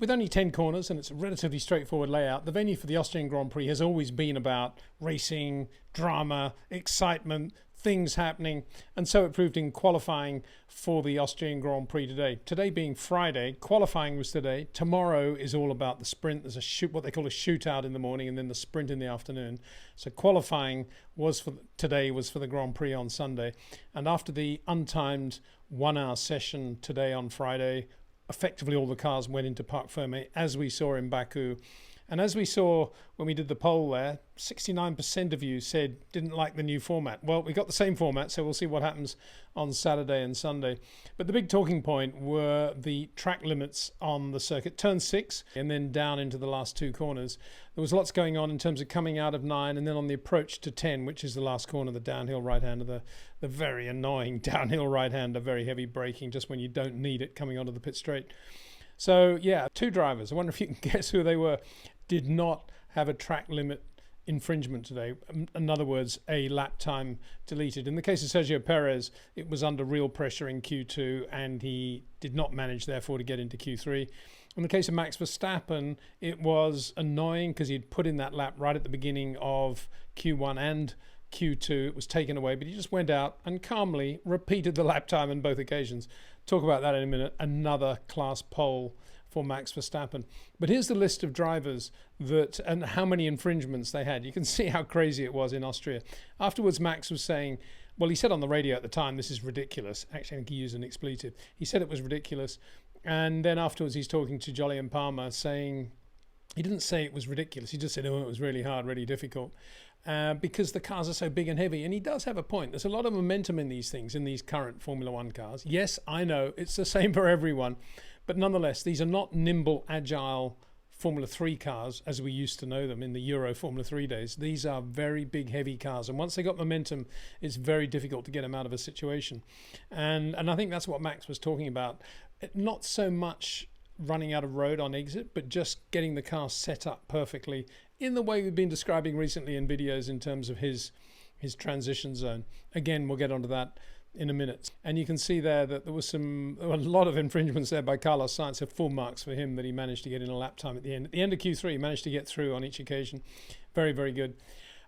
With only 10 corners and it's a relatively straightforward layout, the venue for the Austrian Grand Prix has always been about racing, drama, excitement, things happening, and so it proved in qualifying for the Austrian Grand Prix today. Today being Friday, qualifying was today. Tomorrow is all about the sprint. There's what they call a shootout in the morning, and then the sprint in the afternoon. So qualifying was for the Grand Prix on Sunday, and after the untimed 1 hour session today on Friday, effectively all the cars went into Parc Fermé, as we saw in Baku. And as we saw when we did the poll there, 69% of you said didn't like the new format. Well, we got the same format, so we'll see what happens on Saturday and Sunday. But the big talking point were the track limits on the circuit. Turn 6 and then down into the last 2 corners. There was lots going on in terms of coming out of 9 and then on the approach to 10, which is the last corner, the downhill right-hander, the very annoying downhill right-hander, very heavy braking just when you don't need it coming onto the pit straight. So, yeah, 2 drivers, I wonder if you can guess who they were, did not have a track limit infringement today. In other words, a lap time deleted. In the case of Sergio Perez, it was under real pressure in Q2 and he did not manage, therefore, to get into Q3. In the case of Max Verstappen, it was annoying because he'd put in that lap right at the beginning of Q1 and Q2. It was taken away, but he just went out and calmly repeated the lap time on both occasions. Talk about that in a minute. Another class pole for Max Verstappen. But here's the list of drivers and how many infringements they had. You can see how crazy it was in Austria. Afterwards, Max was saying, well, he said on the radio at the time, this is ridiculous. Actually, I think he used an expletive. He said it was ridiculous. And then afterwards, he's talking to Jolly and Palmer saying, he didn't say it was ridiculous. He just said, oh, it was really hard, really difficult. Because the cars are so big and heavy. And he does have a point. There's a lot of momentum in these things, in these current Formula One cars. Yes, I know, it's the same for everyone. But nonetheless, these are not nimble, agile Formula 3 cars as we used to know them in the Euro Formula 3 days. These are very big, heavy cars. And once they got momentum, it's very difficult to get them out of a situation. And I think that's what Max was talking about. Not so much running out of road on exit, but just getting the car set up perfectly in the way we've been describing recently in videos in terms of his transition zone. Again, we'll get onto that in a minute. And you can see there that there were a lot of infringements there by Carlos Sainz, so full marks for him that he managed to get in a lap time at the end. At the end of Q3, he managed to get through on each occasion. Very, very good.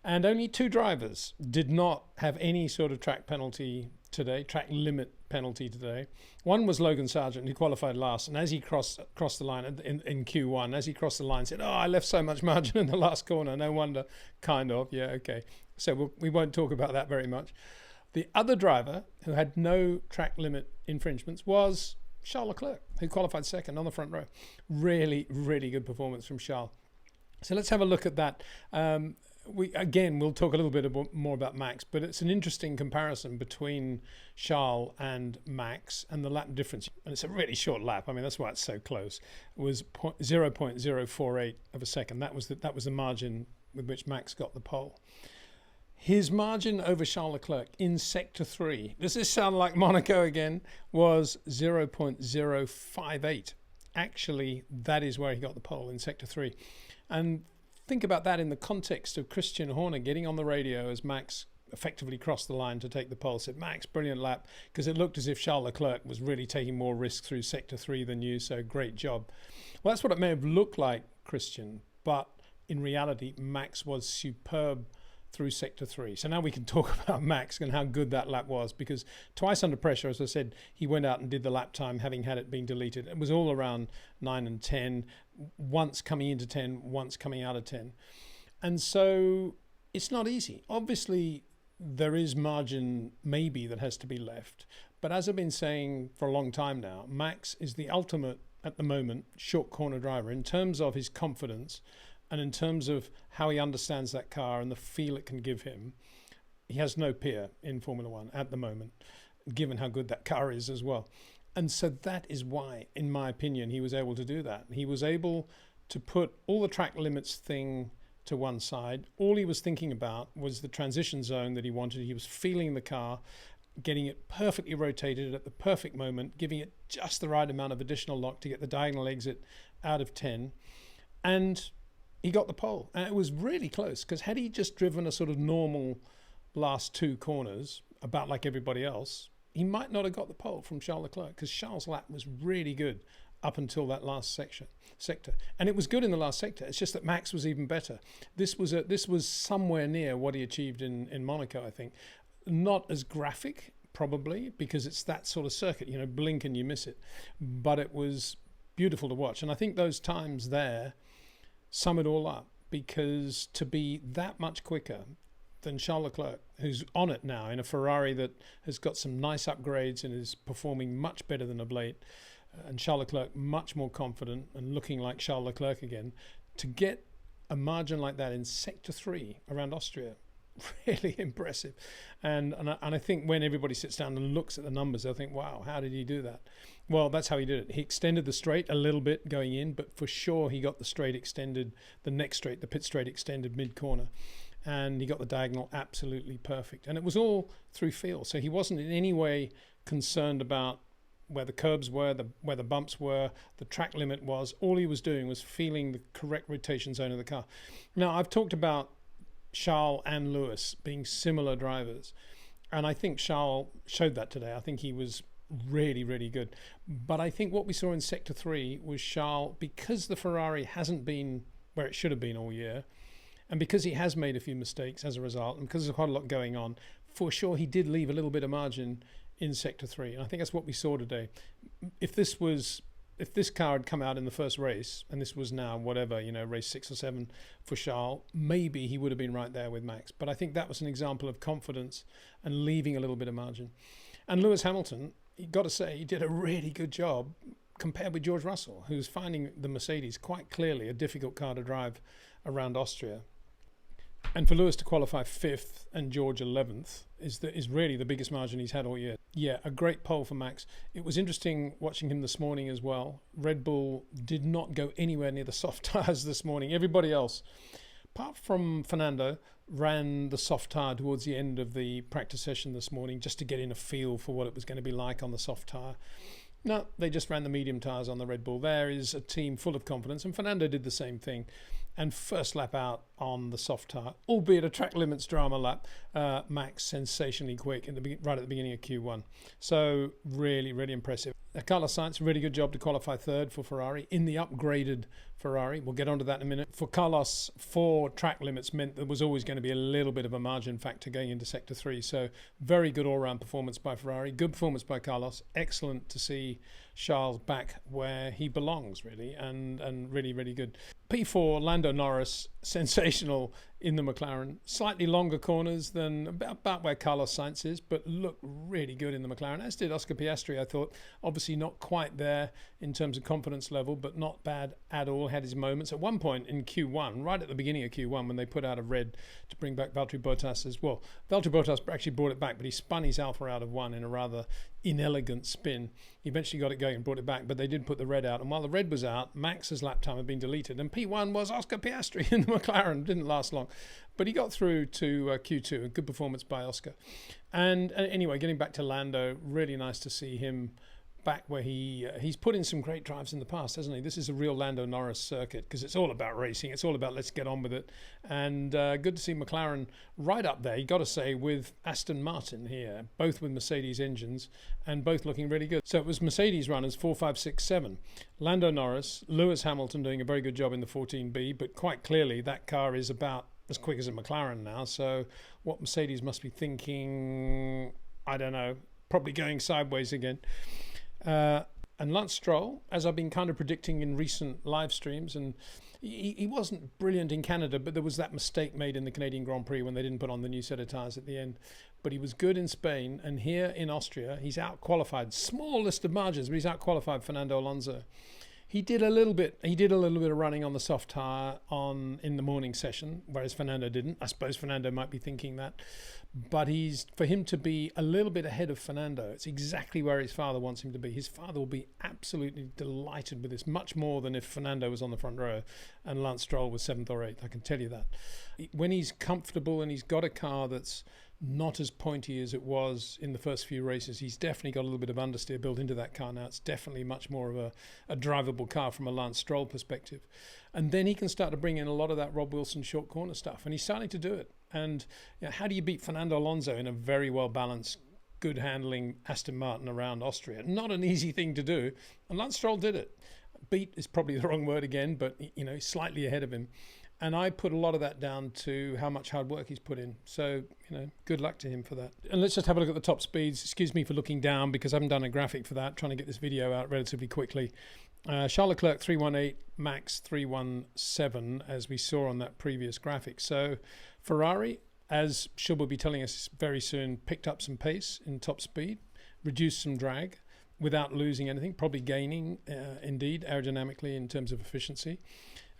And only 2 drivers did not have any sort of track penalty today, track limit penalty today. One was Logan Sargent, who qualified last, and as he crossed the line in Q1, as he crossed the line, said, oh, I left so much margin in the last corner. No wonder. Kind of. Yeah, okay. So we won't talk about that very much. The other driver who had no track limit infringements was Charles Leclerc, who qualified second on the front row. Really, really good performance from Charles. So let's have a look at that. We'll talk a little bit more about Max, but it's an interesting comparison between Charles and Max and the lap difference. And it's a really short lap. I mean, that's why it's so close. It was 0.048 of a second. That was the margin with which Max got the pole. His margin over Charles Leclerc in Sector 3, does this sound like Monaco again, was 0.058. Actually, that is where he got the pole, in Sector 3. And think about that in the context of Christian Horner getting on the radio as Max effectively crossed the line to take the pole. Said, Max, brilliant lap, because it looked as if Charles Leclerc was really taking more risk through Sector 3 than you, so great job. Well, that's what it may have looked like, Christian, but in reality, Max was superb through Sector 3. So now we can talk about Max and how good that lap was, because twice under pressure, as I said, he went out and did the lap time having had it been deleted. It was all around 9 and 10, once coming into 10, once coming out of 10. And so it's not easy. Obviously, there is margin maybe that has to be left. But as I've been saying for a long time now, Max is the ultimate, at the moment, short corner driver in terms of his confidence and in terms of how he understands that car and the feel it can give him. He has no peer in Formula One at the moment, given how good that car is as well. And so that is why, in my opinion, he was able to do that. He was able to put all the track limits thing to one side. All he was thinking about was the transition zone that he wanted. He was feeling the car, getting it perfectly rotated at the perfect moment, giving it just the right amount of additional lock to get the diagonal exit out of 10. And he got the pole. And it was really close, because had he just driven a sort of normal last 2 corners, about like everybody else, he might not have got the pole from Charles Leclerc, because Charles' lap was really good up until that last sector. And it was good in the last sector. It's just that Max was even better. This was somewhere near what he achieved in Monaco, I think. Not as graphic, probably, because it's that sort of circuit, blink and you miss it. But it was beautiful to watch. And I think those times there sum it all up, because to be that much quicker than Charles Leclerc, who's on it now in a Ferrari that has got some nice upgrades and is performing much better than of late, and Charles Leclerc much more confident and looking like Charles Leclerc again, to get a margin like that in Sector 3 around Austria, really impressive. And I think when everybody sits down and looks at the numbers, they'll think, wow, how did he do that? Well, that's how he did it. He extended the straight a little bit going in, but for sure he got the straight extended, the next straight, the pit straight extended mid-corner. And he got the diagonal absolutely perfect. And it was all through feel. So he wasn't in any way concerned about where the curbs were, where the bumps were, the track limit was. All he was doing was feeling the correct rotation zone of the car. Now, I've talked about Charles and Lewis being similar drivers. And I think Charles showed that today. I think he was really, really good. But I think what we saw in Sector 3 was Charles, because the Ferrari hasn't been where it should have been all year, and because he has made a few mistakes as a result, and because there's quite a lot going on, for sure he did leave a little bit of margin in Sector 3. And I think that's what we saw today. If this car had come out in the first race, and this was now whatever, race 6 or 7 for Charles, maybe he would have been right there with Max. But I think that was an example of confidence and leaving a little bit of margin. And Lewis Hamilton, you've got to say, he did a really good job compared with George Russell, who's finding the Mercedes quite clearly a difficult car to drive around Austria. And for Lewis to qualify 5th and George 11th is really the biggest margin he's had all year. Yeah, a great pole for Max. It was interesting watching him this morning as well. Red Bull did not go anywhere near the soft tyres this morning. Everybody else, apart from Fernando, ran the soft tyre towards the end of the practice session this morning just to get in a feel for what it was going to be like on the soft tyre. No, they just ran the medium tyres on the Red Bull. There is a team full of confidence, and Fernando did the same thing. And first lap out on the soft tyre, albeit a track limits drama lap, Max sensationally quick right at the beginning of Q1. So really, really impressive. Carlos Sainz, really good job to qualify 3rd for Ferrari in the upgraded Ferrari. We'll get onto that in a minute. For Carlos, 4 track limits meant there was always going to be a little bit of a margin factor going into Sector 3. So very good all-round performance by Ferrari. Good performance by Carlos. Excellent to see Charles back where he belongs, really, and really, really good. P4, Lando Norris, sensational in the McLaren. Slightly longer corners than about where Carlos Sainz is, but looked really good in the McLaren, as did Oscar Piastri, I thought. Obviously not quite there in terms of confidence level, but not bad at all. Had his moments. At one point in Q1, right at the beginning of Q1, when they put out a red to bring back Valtteri Bottas as well. Valtteri Bottas actually brought it back, but he spun his Alfa out of 1 in a rather inelegant spin. He eventually got it going and brought it back, but they did put the red out. And while the red was out, Max's lap time had been deleted. And P1 was Oscar Piastri in the McLaren. Didn't last long. But he got through to Q2. A good performance by Oscar. And anyway, getting back to Lando, really nice to see him back where he's put in some great drives in the past, hasn't he? This is a real Lando Norris circuit because it's all about racing. It's all about let's get on with it. And good to see McLaren right up there, you got to say, with Aston Martin here, both with Mercedes engines and both looking really good. So it was Mercedes runners 4, 5, 6, 7. Lando Norris, Lewis Hamilton doing a very good job in the 14B, but quite clearly that car is about as quick as a McLaren now. So what Mercedes must be thinking, I don't know, probably going sideways again. And Lance Stroll, as I've been kind of predicting in recent live streams, and he wasn't brilliant in Canada, but there was that mistake made in the Canadian Grand Prix when they didn't put on the new set of tyres at the end. But he was good in Spain, and here in Austria, he's out-qualified. Small list of margins, but he's out-qualified Fernando Alonso. He did a little bit of running on the soft tyre in the morning session, whereas Fernando didn't. I suppose Fernando might be thinking that. But for him to be a little bit ahead of Fernando, it's exactly where his father wants him to be. His father will be absolutely delighted with this, much more than if Fernando was on the front row and Lance Stroll was 7th or 8th, I can tell you that. When he's comfortable and he's got a car that's not as pointy as it was in the first few races, he's definitely got a little bit of understeer built into that car now. It's definitely much more of a drivable car from a Lance Stroll perspective. And then he can start to bring in a lot of that Rob Wilson short corner stuff, and he's starting to do it. And how do you beat Fernando Alonso in a very well-balanced good handling Aston Martin around Austria. Not an easy thing to do, and Lance Stroll did it. Beat is probably the wrong word again, but slightly ahead of him. And I put a lot of that down to how much hard work he's put in. So, good luck to him for that. And let's just have a look at the top speeds. Excuse me for looking down because I haven't done a graphic for that, trying to get this video out relatively quickly. Charles Leclerc 318, Max 317, as we saw on that previous graphic. So Ferrari, as Shub will be telling us very soon, picked up some pace in top speed, reduced some drag without losing anything, probably gaining indeed aerodynamically in terms of efficiency.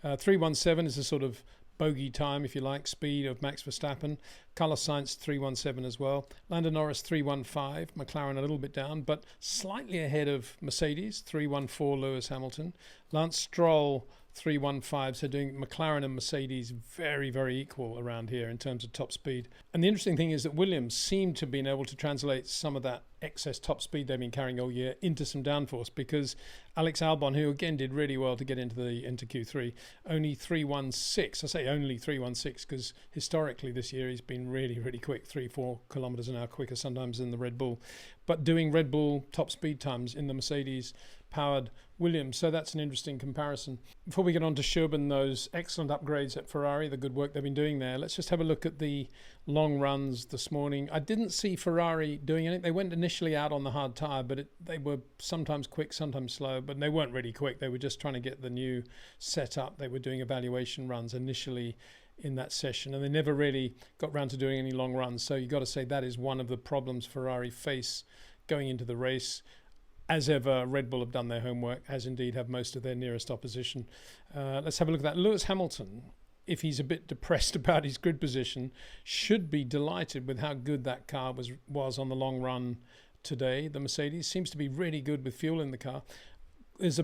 317 is a sort of bogey time, if you like, speed of Max Verstappen. Carlos Sainz 317 as well. Lando Norris 315. McLaren a little bit down, but slightly ahead of Mercedes 314. Lewis Hamilton. Lance Stroll 315. So doing McLaren and Mercedes very, very equal around here in terms of top speed. And the interesting thing is that Williams seemed to have been able to translate some of that excess top speed they've been carrying all year into some downforce, because Alex Albon, who again did really well to get into Q3, only 316. I say only 316 because historically this year he's been really, really quick, 3-4 kilometers an hour quicker sometimes than the Red Bull, but doing Red Bull top speed times in the Mercedes powered Williams. So that's an interesting comparison. Before we get on to Shub and those excellent upgrades at Ferrari, the good work they've been doing there, let's just have a look at the long runs this morning. I didn't see Ferrari doing anything. They went initially out on the hard tyre, but they were sometimes quick, sometimes slow, but they weren't really quick. They were just trying to get the new setup. They were doing evaluation runs initially in that session, and they never really got round to doing any long runs. So you've got to say that is one of the problems Ferrari face going into the race. As ever, Red Bull have done their homework, as indeed have most of their nearest opposition. Let's have a look at that. Lewis Hamilton, if he's a bit depressed about his grid position, should be delighted with how good that car was on the long run today. The Mercedes seems to be really good with fuel in the car. There's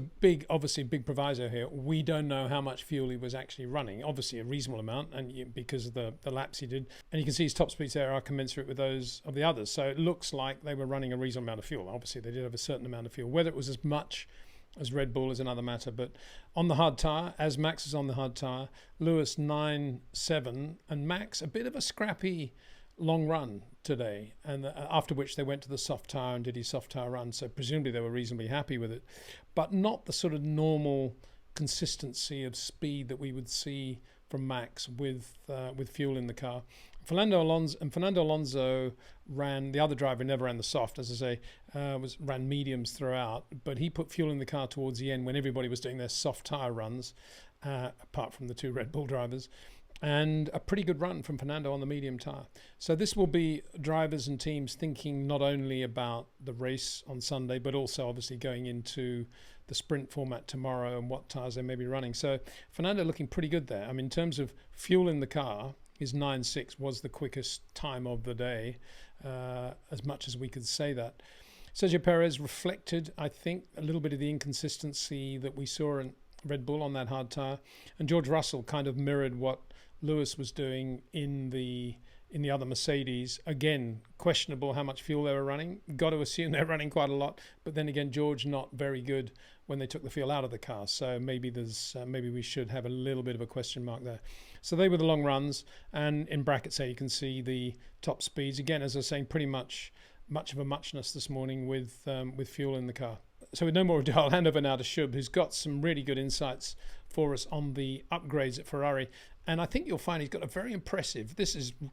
obviously a big proviso here. We don't know how much fuel he was actually running. Obviously a reasonable amount, and because of the laps he did. And you can see his top speeds there are commensurate with those of the others. So it looks like they were running a reasonable amount of fuel. Obviously they did have a certain amount of fuel. Whether it was as much as Red Bull is another matter. But on the hard tyre, as Max is on the hard tyre, Lewis 9.7 and Max a bit of a scrappy long run today, and after which they went to the soft tyre and did his soft tyre run, so presumably they were reasonably happy with it, but not the sort of normal consistency of speed that we would see from Max with fuel in the car. Fernando Alonso ran, the other driver never ran the soft, as I say, ran mediums throughout, but he put fuel in the car towards the end when everybody was doing their soft tyre runs, apart from the two Red Bull drivers. And a pretty good run from Fernando on the medium tyre. So this will be drivers and teams thinking not only about the race on Sunday, but also obviously going into the sprint format tomorrow and what tyres they may be running. So Fernando looking pretty good there. I mean, in terms of fuel in the car, his 9.6 was the quickest time of the day, as much as we could say that. Sergio Perez reflected, I think, a little bit of the inconsistency that we saw in Red Bull on that hard tyre. And George Russell kind of mirrored what Lewis was doing in the other Mercedes. Again, questionable how much fuel they were running. Got to assume they're running quite a lot. But then again, George not very good when they took the fuel out of the car. So maybe we should have a little bit of a question mark there. So they were the long runs, and in brackets there you can see the top speeds. Again, as I was saying, pretty much of a muchness this morning with fuel in the car. So with no more ado, I'll hand over now to Shub, who's got some really good insights for us on the upgrades at Ferrari. And I think you'll find he's got a very impressive,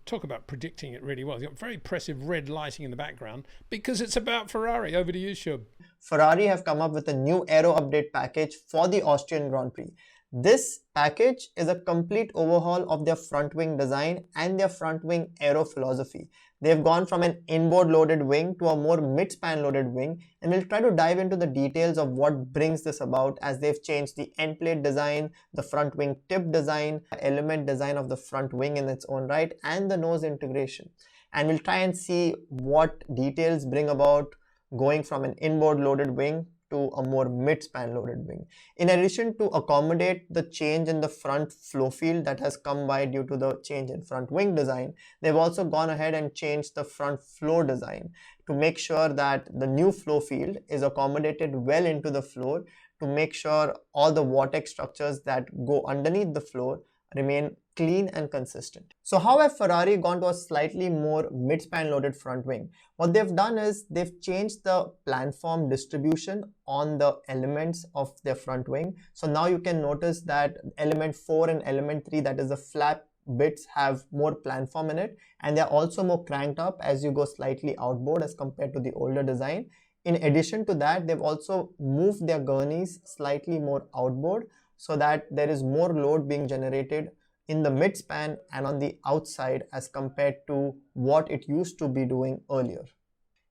talk about predicting it really well. He's got very impressive red lighting in the background because it's about Ferrari. Over to you, Shub. Ferrari have come up with a new aero update package for the Austrian Grand Prix. This package is a complete overhaul of their front wing design and their front wing aero philosophy. They've gone from an inboard loaded wing to a more mid-span loaded wing, and we'll try to dive into the details of what brings this about, as they've changed the end plate design, the front wing tip design, element design of the front wing in its own right, and the nose integration. And we'll try and see what details bring about going from an inboard loaded wing to a more mid-span loaded wing. In addition to accommodate the change in the front flow field that has come by due to the change in front wing design, they've also gone ahead and changed the front floor design to make sure that the new flow field is accommodated well into the floor, to make sure all the vortex structures that go underneath the floor remain clean and consistent. So how have Ferrari gone to a slightly more mid-span loaded front wing? What they've done is they've changed the planform distribution on the elements of their front wing. So now you can notice that element 4 and element 3, that is the flap bits, have more planform in it, and they're also more cranked up as you go slightly outboard as compared to the older design. In addition to that, they've also moved their gurneys slightly more outboard so that there is more load being generated in the mid-span and on the outside as compared to what it used to be doing earlier.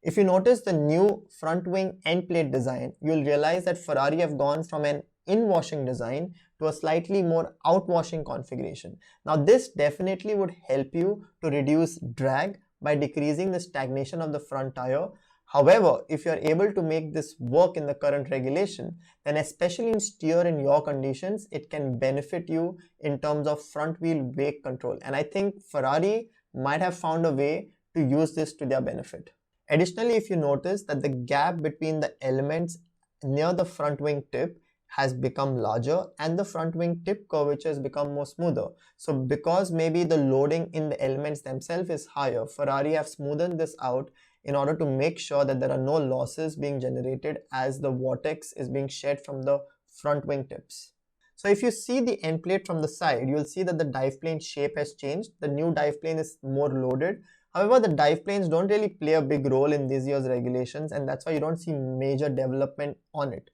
If you notice the new front wing end plate design, you'll realize that Ferrari have gone from an in-washing design to a slightly more out-washing configuration. Now this definitely would help you to reduce drag by decreasing the stagnation of the front tire. However, if you are able to make this work in the current regulation, then especially in steer and yaw conditions, it can benefit you in terms of front wheel wake control. And I think Ferrari might have found a way to use this to their benefit. Additionally, if you notice that the gap between the elements near the front wing tip has become larger and the front wing tip curvature has become more smoother. So because maybe the loading in the elements themselves is higher, Ferrari have smoothened this out in order to make sure that there are no losses being generated as the vortex is being shed from the front wing tips. So if you see the end plate from the side, you'll see that the dive plane shape has changed. The new dive plane is more loaded. However, the dive planes don't really play a big role in this year's regulations, and that's why you don't see major development on it.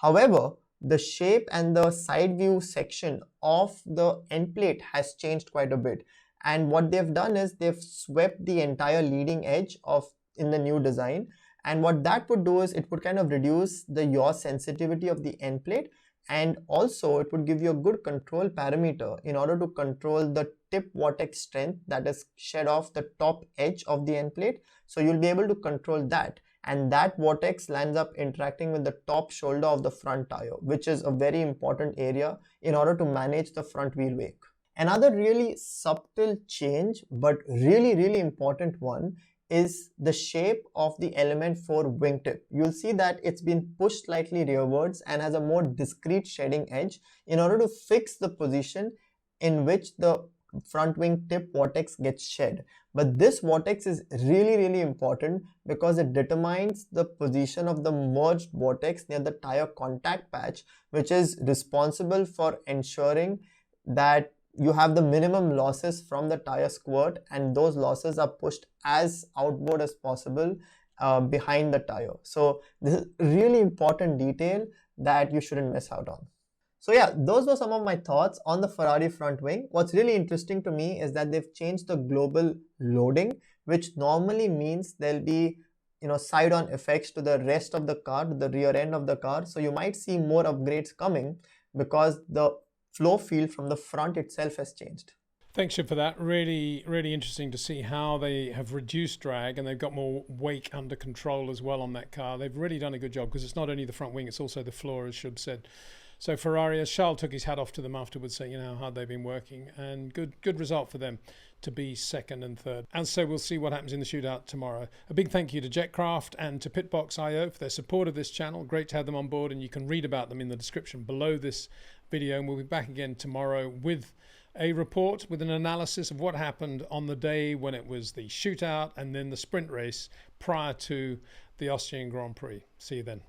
However, the shape and the side view section of the end plate has changed quite a bit. And what they've done is they've swept the entire leading edge in the new design, and what that would do is it would kind of reduce the yaw sensitivity of the end plate, and also it would give you a good control parameter in order to control the tip vortex strength that is shed off the top edge of the end plate. So you'll be able to control that, and that vortex lands up interacting with the top shoulder of the front tire, which is a very important area in order to manage the front wheel wake. Another really subtle change but really important one is the shape of the element 4 wingtip. You'll see that it's been pushed slightly rearwards and has a more discrete shedding edge in order to fix the position in which the front wing tip vortex gets shed. But this vortex is really important because it determines the position of the merged vortex near the tire contact patch, which is responsible for ensuring that you have the minimum losses from the tire squirt, and those losses are pushed as outboard as possible behind the tire. So this is a really important detail that you shouldn't miss out on. So yeah, those were some of my thoughts on the Ferrari front wing. What's really interesting to me is that they've changed the global loading, which normally means there'll be side-on effects to the rest of the car, to the rear end of the car. So you might see more upgrades coming because the flow field from the front itself has changed. Thanks, Shub, for that. Really interesting to see how they have reduced drag and they've got more wake under control as well on that car. They've really done a good job because it's not only the front wing, it's also the floor, as Shub said. So Ferrari, as Charles took his hat off to them afterwards, saying, how hard they've been working, and good result for them to be second and third. And so we'll see what happens in the shootout tomorrow. A big thank you to Jetcraft and to Pitbox.io for their support of this channel. Great to have them on board, and you can read about them in the description below this video. And we'll be back again tomorrow with a report with an analysis of what happened on the day when it was the shootout and then the sprint race prior to the Austrian Grand Prix. See you then.